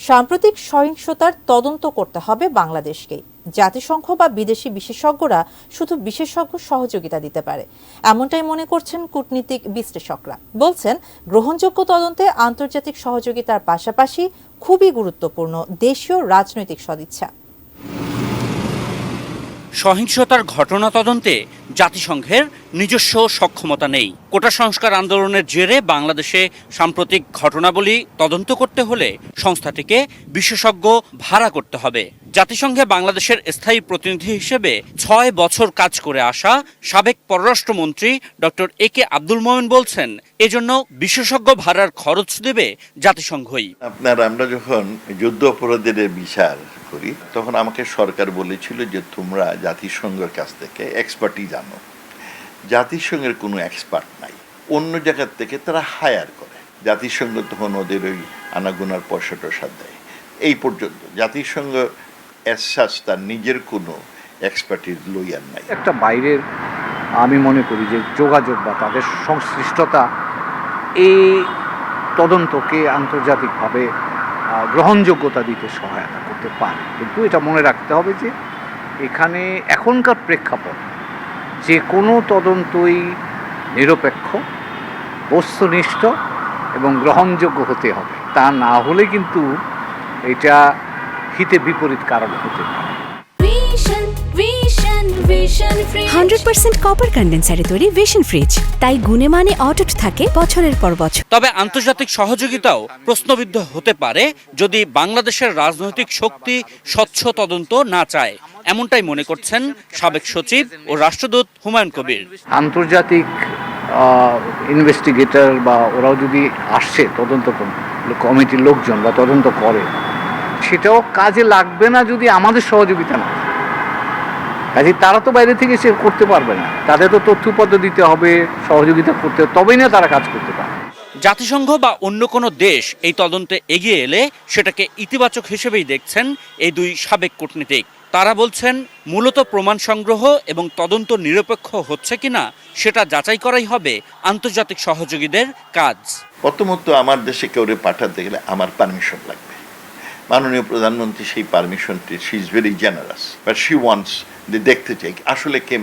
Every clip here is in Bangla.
সাম্প্রতিক সহিংসতার তদন্ত করতে হবে বাংলাদেশকেই। জাতিসংঘ বা বিদেশি বিশেষজ্ঞরা শুধু বিশেষজ্ঞ সহযোগিতা দিতে পারে, এমনটাই মনে করছেন কূটনীতিক বিশ্লেষকরা। বলছেন, গ্রহণযোগ্য তদন্তে আন্তর্জাতিক সহযোগিতার পাশাপাশি খুবই গুরুত্বপূর্ণ দেশীয় রাজনৈতিক সদিচ্ছা। সহিংসতার ঘটনা তদন্তে জাতিসংঘের নিজস্ব সক্ষমতা নেই। কোটা সংস্কার আন্দোলনের জেরে বাংলাদেশে সাম্প্রতিক ঘটনাবলী তদন্ত করতে হলে সংস্থাটিকে বিশেষজ্ঞ ভাড়া করতে হবে। জাতিসংঘে বাংলাদেশের স্থায়ী প্রতিনিধি হিসেবে ৬ বছর কাজ করে আসা সাবেক পররাষ্ট্রমন্ত্রী ডক্টর একে আব্দুল মোমেন বলছেন, এজন্য বিশেষজ্ঞ ভাড়ার খরচ দেবে জাতিসংঘই। আমরা যখন যুদ্ধ অপরাধীদের বিচার করি তখন আমাকে সরকার বলেছিল যে তোমরা জাতিসংঘের কাছ থেকে এক্সপার্টিজ আনো। জাতিসংঘের কোনো এক্সপার্ট নাই, অন্য জায়গার থেকে তারা হায়ার করে। জাতিসংঘ তখন ওদের ওই আনাগোনার পয়সা টসা দেয়। এই পর্যন্ত জাতিসংঘ এসাস তার নিজের কোনো এক্সপার্টিজ লইয়ার নাই। একটা বাইরের আমি মনে করি যে যোগাযোগ বা তাদের সংশ্লিষ্টতা এই তদন্তকে আন্তর্জাতিকভাবে গ্রহণযোগ্যতা দিতে সহায়তা করতে পারে। কিন্তু এটা মনে রাখতে হবে যে এখানে এখনকার প্রেক্ষাপট যে কোনো তদন্তই নিরপেক্ষ, বস্তুনিষ্ঠ এবং গ্রহণযোগ্য হতে হবে। তা না হলে কিন্তু এটা হিতে বিপরীত কারণ হতে পারে। 100% কপার কন্ডেন্সারে তৈরি ভিশন ফ্রিজ, তাই গুণে মানে অটুট থাকে বছরের পর বছর। তবে আন্তর্জাতিক সহযোগিতাও প্রশ্নবিদ্ধ হতে পারে যদি বাংলাদেশের রাজনৈতিক শক্তি স্বচ্ছ তদন্ত না চায়, এমনটাই মনে করছেন সাবেক সচিব ও রাষ্ট্রদূত হুমায়ুন কবির। আন্তর্জাতিক ইনভেস্টিগেটর বা ওরাও যদি আসছে তদন্ত কমিটির লোকজন বা তদন্ত করে, সেটাও কাজে লাগবে না যদি আমাদের সহযোগিতা না। কাজে তারা তো বাইরে থেকে সে করতে পারবে না, তাদের তো তথ্যপত্র দিতে হবে, সহযোগিতা করতে হবে, তবেই না তারা কাজ করতে পারবে। জাতিসংঘ বা অন্য কোনো দেশ এই তদন্তে এগিয়ে এলে সেটাকে ইতিবাচক হিসেবেই দেখছেন এই দুই সাবেক কূটনীতিক। তারা বলছেন, মূলত প্রমাণ সংগ্রহ এবং তদন্ত নিরপেক্ষ হচ্ছে কিনা সেটা যাচাই করাই হবে আন্তর্জাতিক সহযোগীদের কাজ। প্রথমত আমার দেশে কেউ পাঠাতে গেলে আমার পারমিশন লাগবে। মাননীয় প্রধানমন্ত্রী সেই পারমিশনটি, she is very generous, but she wants যে দেখতে চাই আসলে কে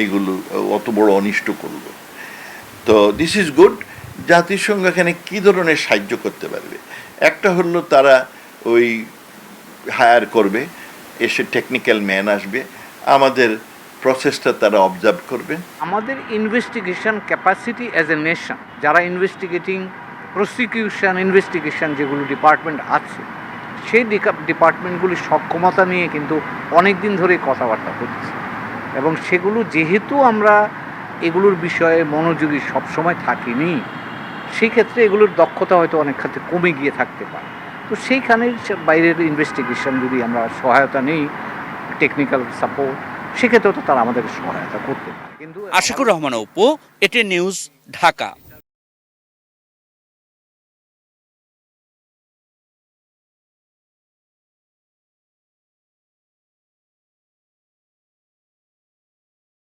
এগুলো অত বড় অনিষ্ট করলো। তো দিস ইজ গুড। জাতিসংঘ এখানে কী ধরনের সাহায্য করতে পারবে? একটা হলো তারা ওই হায়ার করবে, এসে টেকনিক্যাল ম্যান আসবে, আমাদের প্রসেসটা তারা অবজার্ভ করবে। আমাদের investigation capacity as a nation, যারা ইনভেস্টিগেটিং প্রসিকিউশন ইনভেস্টিগেশন যেগুলো ডিপার্টমেন্ট আছে, সেই ডিপার্টমেন্টগুলির সক্ষমতা নিয়ে কিন্তু অনেক দিন ধরে কথাবার্তা হচ্ছে, এবং সেগুলো যেহেতু আমরা এগুলোর বিষয়ে মনোযোগী সবসময় থাকিনি, সেই ক্ষেত্রে এগুলোর দক্ষতা হয়তো অনেক ক্ষেত্রে কমে গিয়ে থাকতে পারে। তো সেইখানে বাইরের ইনভেস্টিগেশন যদি আমরা সহায়তা নিই, টেকনিক্যাল সাপোর্ট, সেক্ষেত্রেও তো তারা আমাদের সহায়তা করতে পারে। কিন্তু আশিকুর রহমান অপু, এটি নিউজ, ঢাকা।